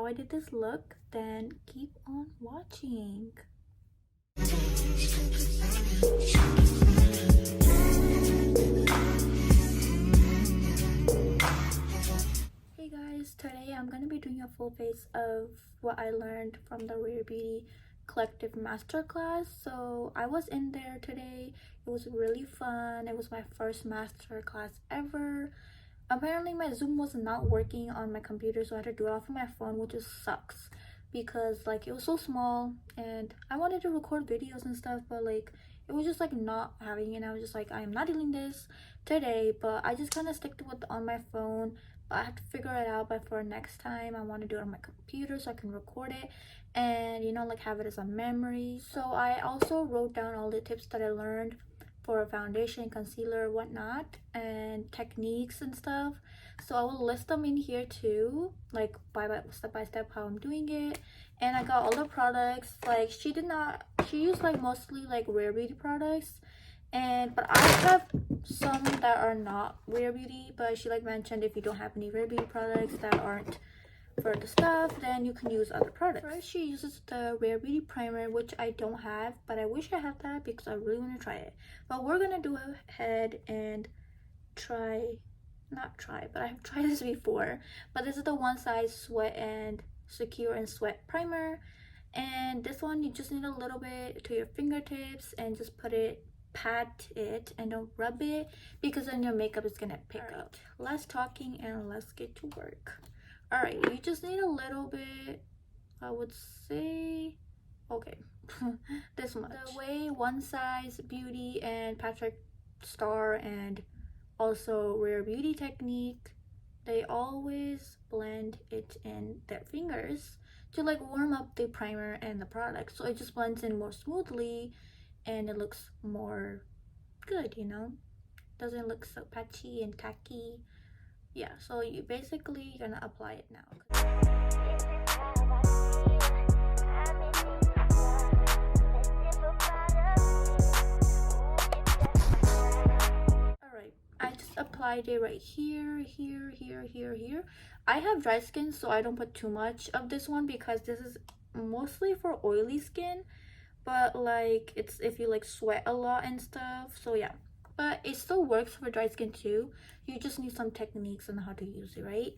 I did this look, then keep on watching. Hey guys, today I'm gonna be doing a full face of what I learned from the Rare Beauty Collective Masterclass. So I was in there today. It was really fun. It was my first masterclass ever. Apparently my Zoom was not working on my computer, so I had to do it off of my phone, which just sucks because like it was so small and I wanted to record videos and stuff, but like it was just like not having it. And I was just like, I am not doing this today, but I just kind of stick to it on my phone. But I have to figure it out. But for next time I want to do it on my computer so I can record it and, you know, like have it as a memory. So I also wrote down all the tips that I learned for foundation, concealer, whatnot, and techniques and stuff. So I will list them in here too, like step by step how I'm doing it. And I got all the products. Like she used like mostly like Rare Beauty products, but I have some that are not Rare Beauty, but she like mentioned if you don't have any Rare Beauty products that aren't for the stuff, then you can use other products. First, she uses the Rare Beauty primer, which I don't have, but I wish I had that because I really want to try it. But we're gonna go ahead and but I have tried this before. But this is the One Size Sweat and Secure and Sweat primer, and this one you just need a little bit to your fingertips and just pat it and don't rub it because then your makeup is gonna pick up. Less talking and let's get to work. All right, you just need a little bit, I would say, okay, this much. The way One Size Beauty and Patrick Star and also Rare Beauty technique, they always blend it in their fingers to like warm up the primer and the product, so it just blends in more smoothly and it looks more good, you know, doesn't look so patchy and tacky. Yeah, so you basically gonna apply it now. Alright, I just applied it right here. I have dry skin, so I don't put too much of this one because this is mostly for oily skin, but like it's if you like sweat a lot and stuff, so yeah. But it still works for dry skin too. You just need some techniques on how to use it, right?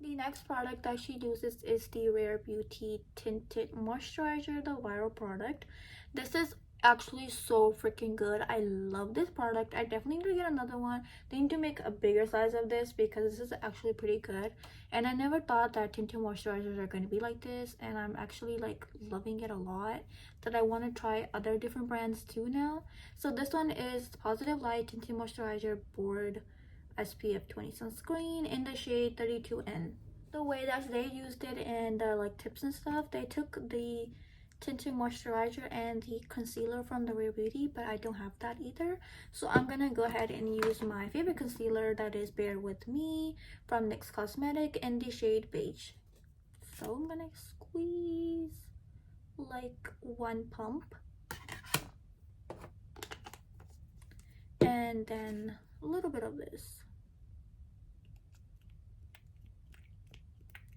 The next product that she uses is the Rare Beauty Tinted Moisturizer, the viral product. This is actually so freaking good. I love this product. I definitely need to get another one. They need to make a bigger size of this because this is actually pretty good. And I never thought that tinted moisturizers are going to be like this, and I'm actually like loving it a lot, that I want to try other different brands too now. So this one is Positive Light Tinted Moisturizer Board SPF 20 Sunscreen in the shade 32N. The way that they used it and the like tips and stuff, they took the tinted moisturizer and the concealer from the Rare Beauty, but I don't have that either, so I'm gonna go ahead and use my favorite concealer, that is Bear With Me from NYX Cosmetic in the shade Beige. So I'm gonna squeeze like one pump and then a little bit of this.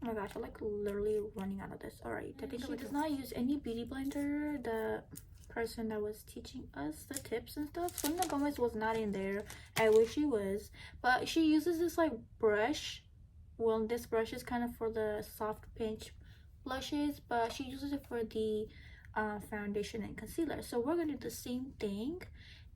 Oh my gosh, I'm like literally running out of this. All right, I think she does not use any beauty blender. The person that was teaching us the tips and stuff, Selena Gomez, was not in there. I wish she was, but she uses this like brush. Well, this brush is kind of for the soft pinch blushes, but she uses it for the foundation and concealer. So we're gonna do the same thing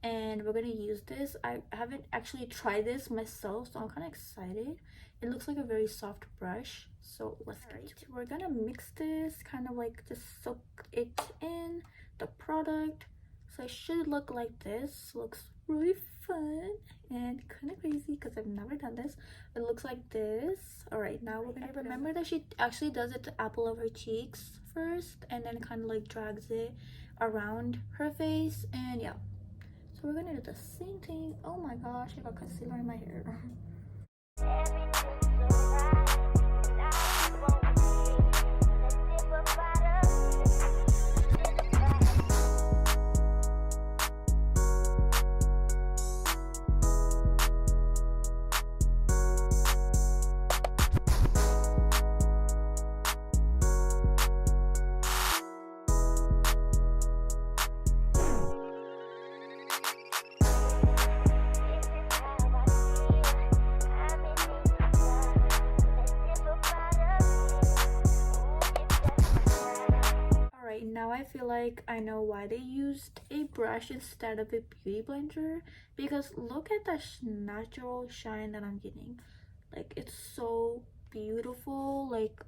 and we're gonna use this. I haven't actually tried this myself, so I'm kind of excited. It looks like a very soft brush, so let's get it. We're gonna mix this, kind of like just soak it in the product. So it should look like this. Looks really fun and kind of crazy because I've never done this. It looks like this. All right, now we're gonna remember that she actually does it to apple of her cheeks first and then kind of like drags it around her face, and yeah. So we're gonna do the same thing. Oh my gosh, I got concealer in my hair. now I feel like I know why they used a brush instead of a beauty blender, because look at the natural shine that I'm getting. Like, it's so beautiful. Like,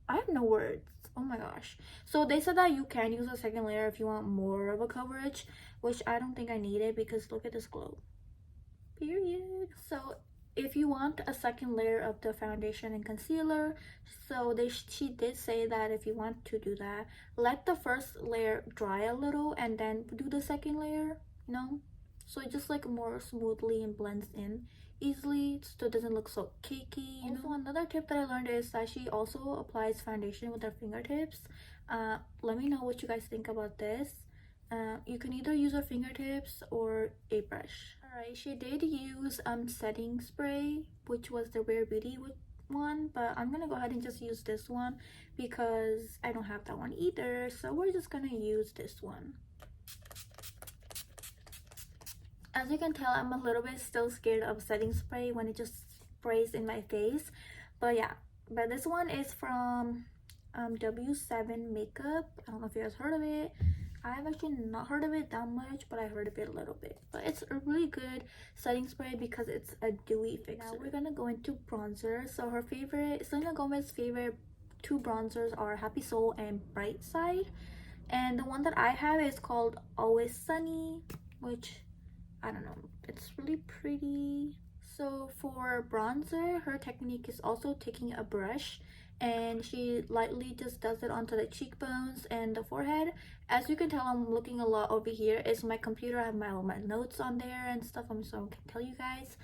I have no words. Oh my gosh. So they said that you can use a second layer if you want more of a coverage, which I don't think I need it, because look at this glow. Period. So if you want a second layer of the foundation and concealer, so she did say that if you want to do that, let the first layer dry a little and then do the second layer, you know, so it just like more smoothly and blends in easily, so it doesn't look so cakey, you know. Also, another tip that I learned is that she also applies foundation with her fingertips. Let me know what you guys think about this. You can either use her fingertips or a brush. Alright, she did use setting spray, which was the Rare Beauty one, but I'm gonna go ahead and just use this one because I don't have that one either, so we're just gonna use this one. As you can tell, I'm a little bit still scared of setting spray when it just sprays in my face, but yeah. But this one is from W7 Makeup. I don't know if you guys heard of it. I've actually not heard of it that much, but I heard of it a little bit. But it's a really good setting spray because it's a dewy fixer. Now we're gonna go into bronzer. So Selena Gomez's favorite two bronzers are Happy Soul and Bright Side. And the one that I have is called Always Sunny, which, I don't know, it's really pretty. So for bronzer, her technique is also taking a brush and she lightly just does it onto the cheekbones and the forehead. As you can tell, I'm looking a lot over here. It's my computer. I have all my notes on there and stuff, so I can tell you guys.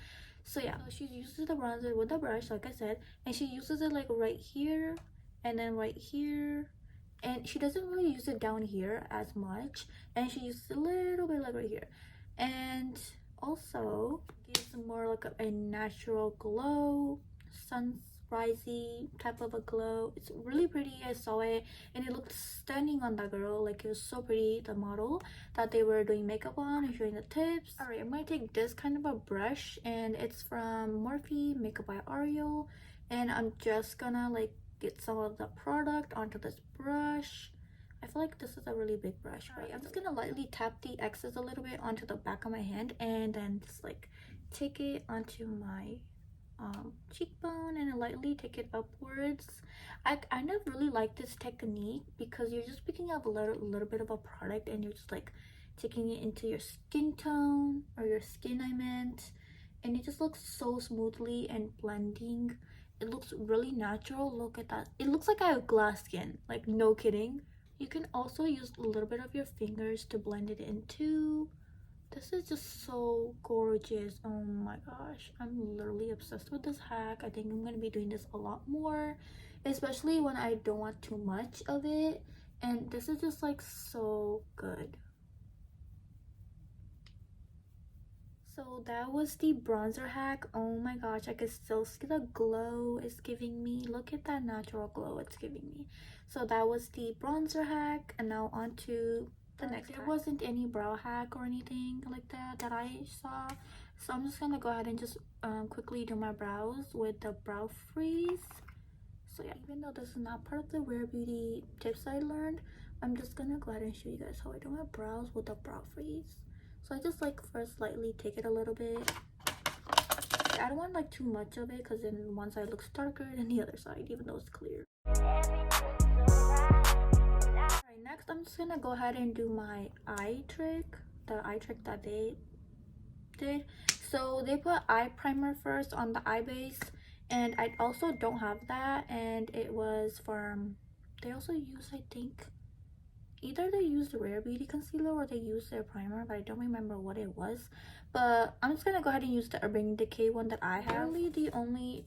So yeah, so she uses the bronzer with the brush, like I said, and she uses it like right here and then right here, and she doesn't really use it down here as much, and she uses a little bit like right here, and also gives more like a natural glow, sunrisey type of a glow. It's really pretty. I saw it and it looked stunning on that girl. Like, it was so pretty, the model that they were doing makeup on and showing the tips. All right, I'm gonna take this kind of a brush, and it's from Morphe Makeup by Ariel, and I'm just gonna like get some of the product onto this brush. I feel like this is a really big brush, right? I'm just gonna lightly tap the excess a little bit onto the back of my hand, and then just like take it onto my cheekbone and lightly take it upwards. I kind of really like this technique because you're just picking up a little bit of a product and you're just like taking it into your skin tone, or your skin I meant, and it just looks so smoothly and blending. It looks really natural. Look at that. It looks like I have glass skin, like, no kidding. You can also use a little bit of your fingers to blend it in too. This is just so gorgeous. Oh my gosh, I'm literally obsessed with this hack. I think I'm gonna be doing this a lot more, especially when I don't want too much of it, and this is just like so good. So that was the bronzer hack. Oh my gosh, I can still see the glow it's giving me. Look at that natural glow it's giving me. So that was the bronzer hack, and now on to the next hack. There wasn't any brow hack or anything like that I saw, so I'm just gonna go ahead and just quickly do my brows with the brow freeze. So yeah, even though this is not part of the Rare Beauty tips I learned, I'm just gonna go ahead and show you guys how I do my brows with the brow freeze. So I just like first lightly take it a little bit. I don't want like too much of it, because then one side looks darker than the other side, even though it's clear. Alright, next I'm just gonna go ahead and do my eye trick, the eye trick that they did. So they put eye primer first on the eye base, and I also don't have that, and it was from, they also use, I think, either they used the Rare Beauty concealer or they used their primer, but I don't remember what it was. But I'm just gonna go ahead and use the Urban Decay one that I have. Literally the only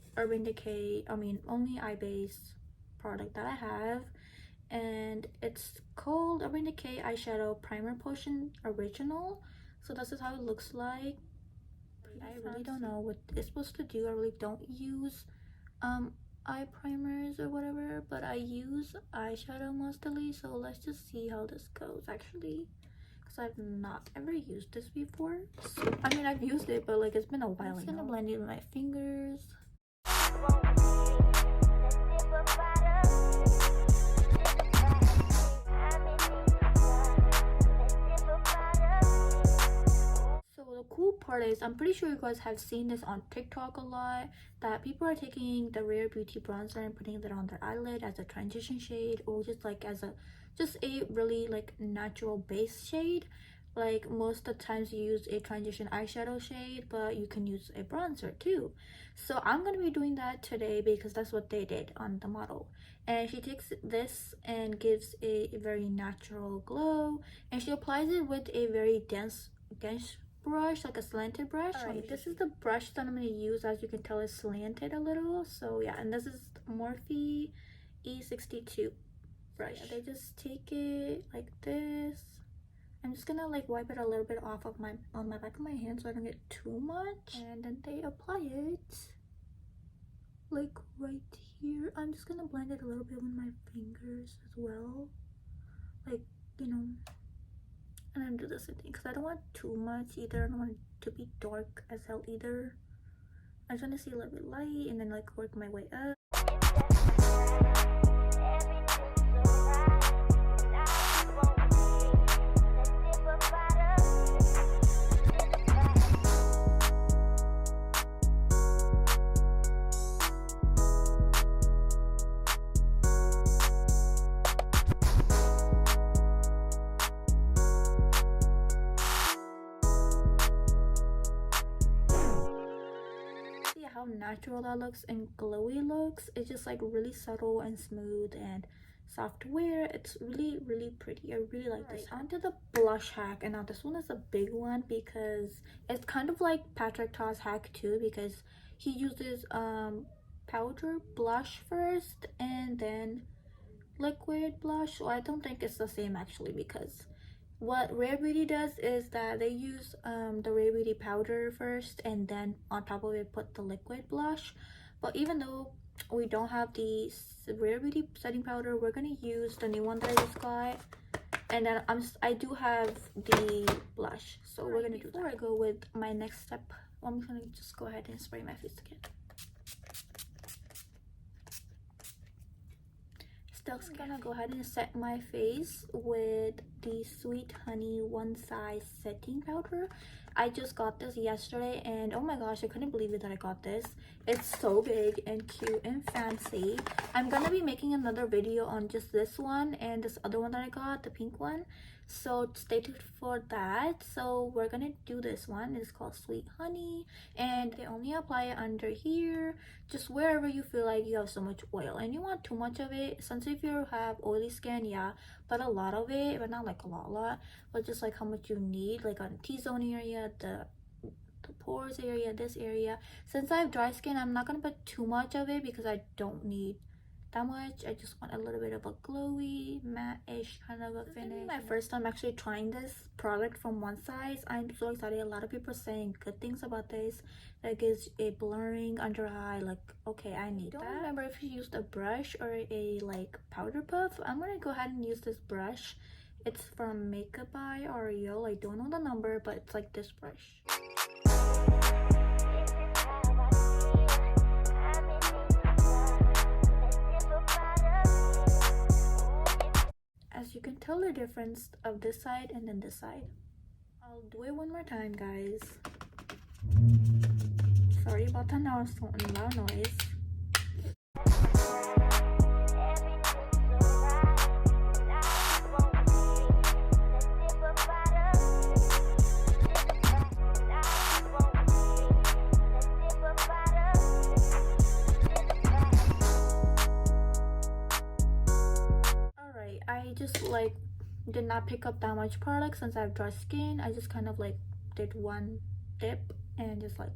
only eye base product that I have, and it's called Urban Decay Eyeshadow Primer Potion Original. So this is how it looks like. I really don't know what it's supposed to do. I really don't use eye primers or whatever, but I use eyeshadow mostly, so let's just see how this goes actually, because I've not ever used this before. So, I mean, I've used it, but like it's been a while. I'm just gonna blend it with my fingers. So the cool part is, I'm pretty sure you guys have seen this on TikTok a lot, that people are taking the Rare Beauty bronzer and putting it on their eyelid as a transition shade, or just like as a really like natural base shade. Like most of the times you use a transition eyeshadow shade, but you can use a bronzer too. So I'm gonna be doing that today because that's what they did on the model. And she takes this and gives a very natural glow, and she applies it with a very dense brush, like a slanted brush. Alright, this is the brush that I'm going to use. As you can tell, it's slanted a little. So yeah, and this is Morphe E62 brush. Yeah, they just take it like this. I'm just gonna like wipe it a little bit off of my back of my hand so I don't get too much, and then they apply it like right here. I'm just gonna blend it a little bit with my fingers as well, like, you know. And then do the same thing because I don't want too much either. I don't want it to be dark as hell either. I just want to see a little bit light and then like work my way up. How natural that looks and glowy looks. It's just like really subtle and smooth and soft wear. It's really pretty. I really like this. Onto the blush hack, and now this one is a big one because it's kind of like Patrick Ta's hack too, because he uses powder blush first and then liquid blush. So I don't think it's the same actually, because what Rare Beauty does is that they use the Rare Beauty powder first, and then on top of it put the liquid blush. But even though we don't have the Rare Beauty setting powder, we're gonna use the new one that I just got, and then I do have the blush, so we're gonna do that. Before I go with my next step, I'm gonna just go ahead and spray my face again. I'm gonna go ahead and set my face with the Sweet Honey One Size Setting Powder. I just got this yesterday, and oh my gosh, I couldn't believe it that I got this. It's so big and cute and fancy. I'm gonna be making another video on just this one and this other one that I got, the pink one. So stay tuned for that. So we're gonna do this one. It's called Sweet Honey, and they only apply it under here, just wherever you feel like you have so much oil and you want too much of it. Since if you have oily skin, yeah, but a lot of it, but not like a lot, but just like how much you need, like on the T-zone area, the pores area, this area. Since I have dry skin, I'm not gonna put too much of it because I don't need that much. I just want a little bit of a glowy matte-ish kind of a finish. This is my first time actually trying this product from One Size. I'm so excited. A lot of people are saying good things about this. That gives a blurring under eye. Like, okay, I need that. I don't remember if you used a brush or a like powder puff. I'm gonna go ahead and use this brush. It's from Makeup by Ariel. I don't know the number, but it's like this brush. As you can tell the difference of this side and then this side. I'll do it one more time, guys. Sorry about that loud noise. I just like did not pick up that much product since I have dry skin. I just kind of like did one dip and just like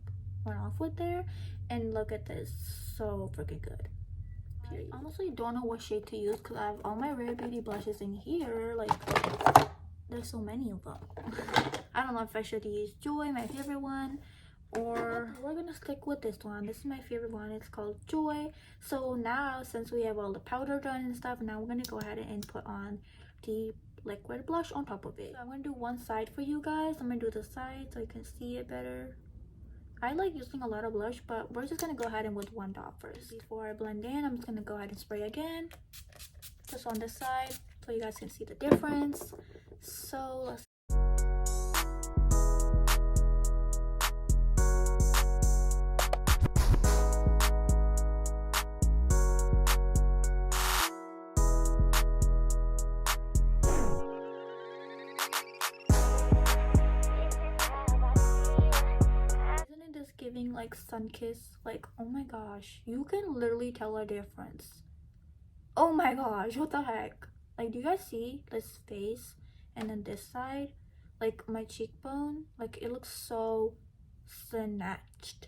went off with there, and look at this, so freaking good. Period. I honestly don't know what shade to use because I have all my Rare Beauty blushes in here. Like, there's so many of them. I don't know if I should use Joy, my favorite one, or we're gonna stick with this one. This is my favorite one. It's called Joy. So now, since we have all the powder done and stuff, now we're gonna go ahead and put on the liquid blush on top of it. So I'm gonna do one side for you guys. I'm gonna do the side so you can see it better. I like using a lot of blush, but we're just gonna go ahead and with one dot first. Before I blend in, I'm just gonna go ahead and spray again, just on this side, so you guys can see the difference. So let's giving like sun kiss. Like, oh my gosh, you can literally tell a difference. Oh my gosh, what the heck? Like, do you guys see this face and then this side? Like my cheekbone, like it looks so snatched.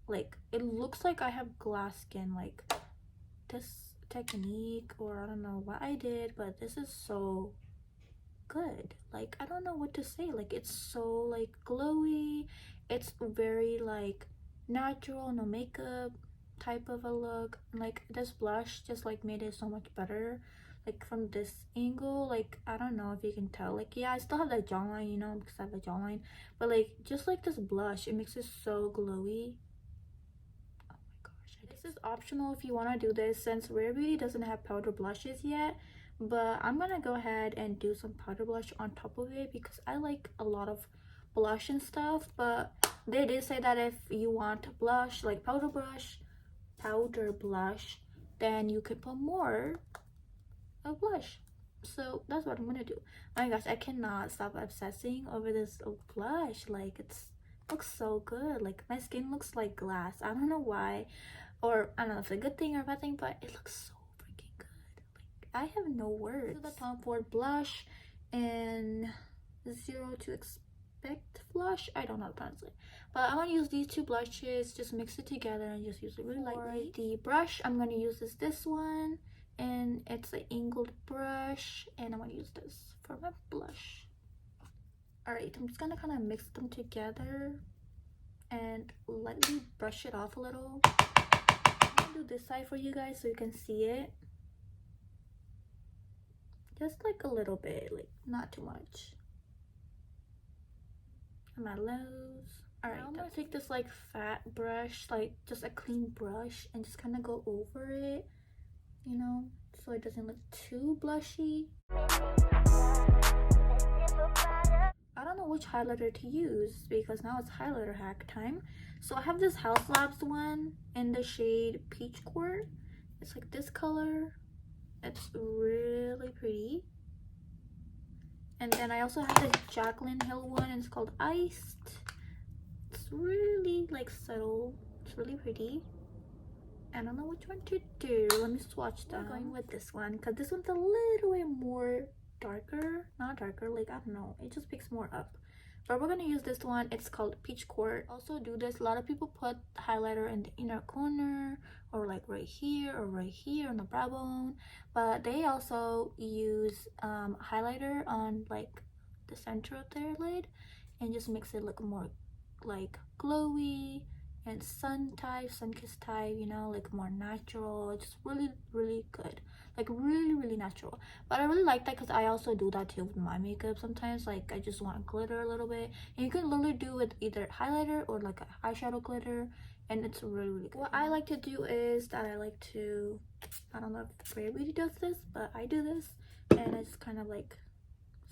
Like it looks like I have glass skin. Like this technique, or I don't know what I did, but this is so good. Like I don't know what to say. Like it's so like glowy. It's very like natural, no makeup type of a look. Like this blush just like made it so much better. Like from this angle, like I don't know if you can tell. Like yeah, I still have that jawline, you know, because I have a jawline, but like just like this blush, it makes it so glowy. Oh my gosh, this is optional if you want to do this, since Rare Beauty doesn't have powder blushes yet. But I'm gonna go ahead and do some powder blush on top of it because I like a lot of blush and stuff. But they did say that if you want blush, like powder blush, then you could put more of blush. So that's what I'm gonna do. Oh my gosh, I cannot stop obsessing over this blush. Like it's looks so good. Like my skin looks like glass. I don't know why, or I don't know if it's a good thing or a bad thing, but it looks so freaking good. Like I have no words. The Tom Ford blush and Zero to Expect blush. I don't know how to pronounce it, but I'm gonna use these two blushes, just mix it together and just use it really lightly. The brush I'm gonna use is this one, and it's an angled brush, and I'm gonna use this for my blush. All right, I'm just gonna kind of mix them together and lightly brush it off a little. I'm gonna do this side for you guys so you can see it, just like a little bit, like not too much. And my lows. All right, I'm gonna take this like fat brush, like just a clean brush, and just kind of go over it, you know, so it doesn't look too blushy. I don't know which highlighter to use because now it's highlighter hack time. So I have this House Labs one in the shade Peach Court. It's like this color. It's really pretty. And then I also have this Jaclyn Hill one, and it's called Iced. It's really like subtle. It's really pretty. I don't know which one to do. Let me swatch them. I'm going with this one because this one's a little bit more darker. Not darker, like I don't know. It just picks more up. But we're gonna use this one. It's called Peach Court. Also do this. A lot of people put highlighter in the inner corner, or like right here on the brow bone. But they also use highlighter on like the center of their lid, and just makes it look more like glowy and sun kissed type, you know, like more natural. It's really good, like really natural. But I really like that because I also do that too with my makeup sometimes. Like I just want glitter a little bit, and you can literally do with either highlighter or like a eyeshadow glitter, and it's really good. What I like to do is that I like to, I don't know if Rare Beauty does this, but I do this, and I just kind of like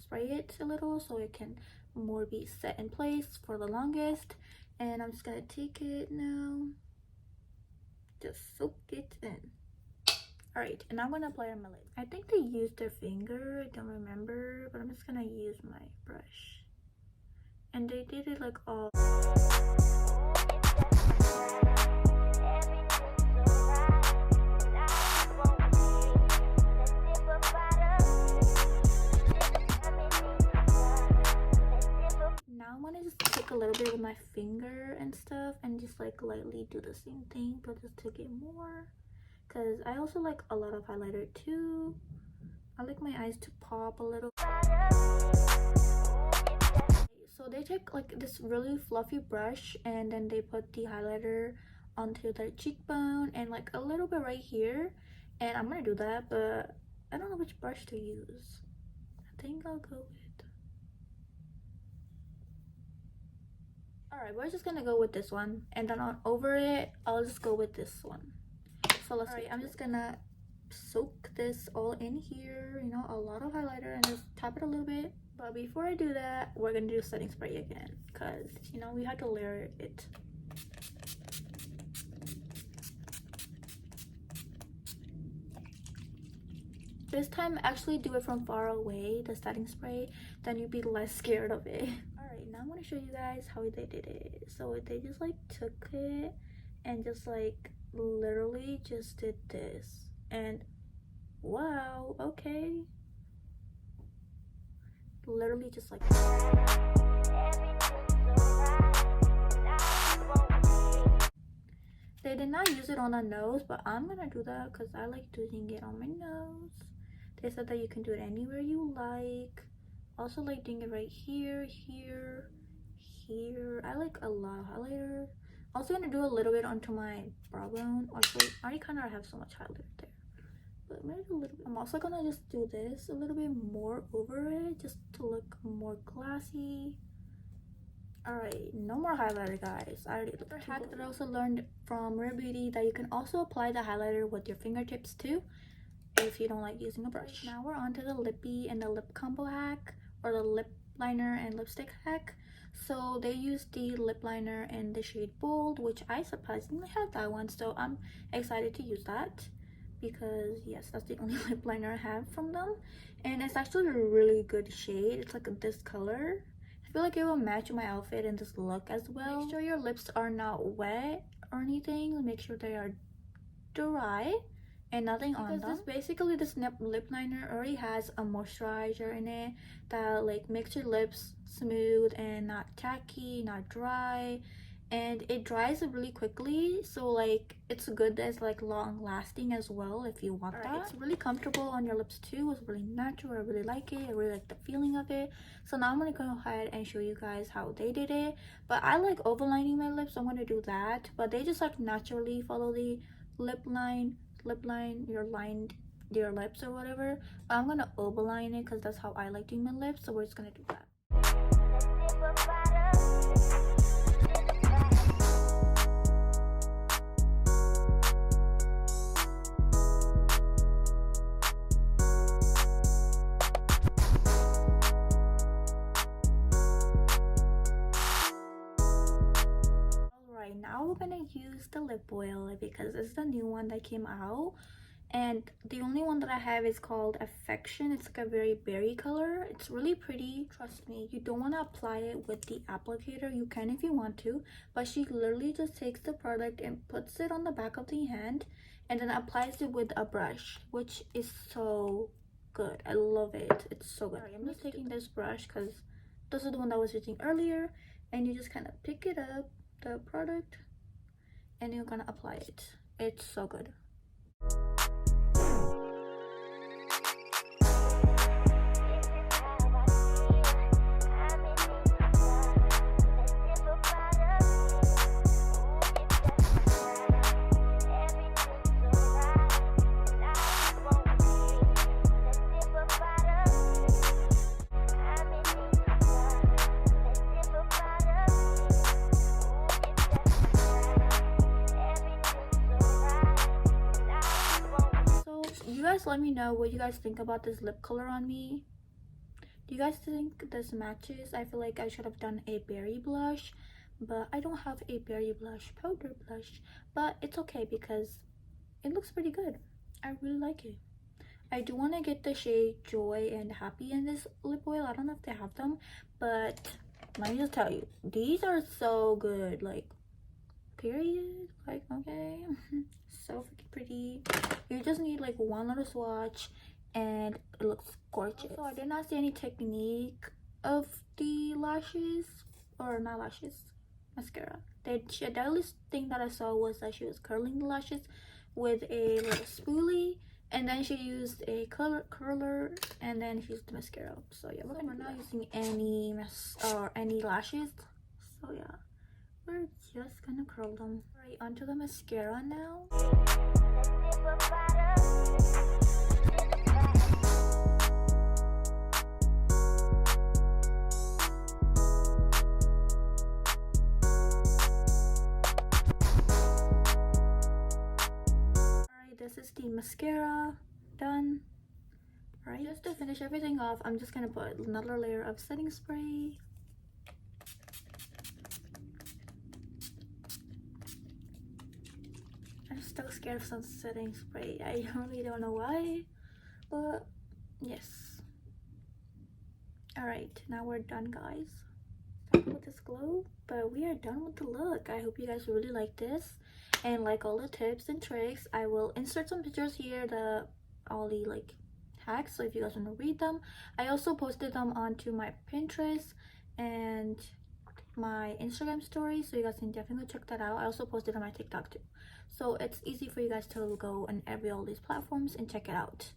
spray it a little so it can more be set in place for the longest. And I'm just gonna take it now, just soak it in. All right, and I'm gonna apply it on my lid. I think they used their finger, I don't remember, but I'm just gonna use my brush. And they did it like all. Now I'm gonna just take a little bit with my finger and stuff and just like lightly do the same thing, but just to get more, because I also like a lot of highlighter too. I like my eyes to pop a little. So they take like this really fluffy brush, and then they put the highlighter onto their cheekbone and like a little bit right here, and I'm gonna do that, but I don't know which brush to use. I think I'll go with, all right, we're just gonna go with this one, and then on over it I'll just go with this one. So let's see. I'm just gonna soak this all in here, you know, a lot of highlighter, and just tap it a little bit. But before I do that, we're gonna do setting spray again, because you know we have to layer it. This time actually do it from far away, the setting spray, then you'd be less scared of it. All right, Alright, now I'm gonna show you guys how they did it. So they just like took it and just like literally just did this, and wow, okay, literally just like they did not use it on the nose, but I'm gonna do that because I like doing it on my nose. They said that you can do it anywhere you like. Also like doing it right here, here, here. I like a lot of highlighter. Also gonna do a little bit onto my brow bone. Also, I already kind of have so much highlighter there, but I'm gonna do a little bit. I'm also gonna just do this a little bit more over it, just to look more classy. Alright, no more highlighter, guys. I already looked. Another hack that I also learned from Rare Beauty, that you can also apply the highlighter with your fingertips too, if you don't like using a brush. Now we're on to the lippy and the lip combo hack, or the lip liner and lipstick hack. So they used the lip liner in the shade Bold, which I surprisingly have that one, so I'm excited to use that because yes, that's the only lip liner I have from them, and it's actually a really good shade. It's like this color. I feel like it will match my outfit and this look as well. Make sure your lips are not wet or anything. Make sure they are dry and nothing on them, because this lip liner already has a moisturizer in it that like makes your lips smooth and not tacky, not dry, and it dries really quickly, so like it's good that it's like long lasting as well if you want that. It's really comfortable on your lips too. It's really natural. I really like it. I really like the feeling of it. So now I'm gonna go ahead and show you guys how they did it. But I like overlining my lips, so I'm gonna do that, but they just like naturally follow the lip line, your lips or whatever. But I'm gonna overline it because that's how I like doing my lips, so we're just gonna do that. Alright, now we're gonna use the lip oil because it's the new one that came out, and the only one that I have is called Affection. It's like a very berry color. It's really pretty. Trust me, you don't want to apply it with the applicator. You can if you want to, but she literally just takes the product and puts it on the back of the hand and then applies it with a brush, which is so good. I love it. It's so good. I'm just taking this brush because this is the one that I was using earlier, and you just kind of pick it up, the product, and you're gonna apply it. It's so good. You guys let me know what you guys think about this lip color on me. Do you guys think this matches? I feel like I should have done a berry blush, but I don't have a berry blush powder blush, but it's okay because it looks pretty good. I really like it. I do want to get the shade Joy and Happy in this lip oil. I don't know if they have them, but let me just tell you, these are so good. Like, period. Like, okay. So freaking pretty. You just need like one little swatch and it looks gorgeous. Also, I did not see any technique of the lashes, or not lashes, mascara. The only thing that I saw was that she was curling the lashes with a little spoolie, and then she used a curler, and then she used the mascara. So yeah, we're not using any lashes, so yeah, we're just gonna curl them. Right, onto the mascara now. Alright, this is the mascara done. Alright, just to finish everything off, I'm just gonna put another layer of setting spray. I'm still scared of some setting spray. I really don't know why, but yes. Alright, now we're done, guys. glow. But we are done with the look. I hope you guys really like this and like all the tips and tricks. I will insert some pictures here, all the like hacks, so if you guys want to read them. I also posted them onto my Pinterest and my Instagram story, so you guys can definitely check that out. I also posted on my TikTok too, so it's easy for you guys to go on all these platforms and check it out.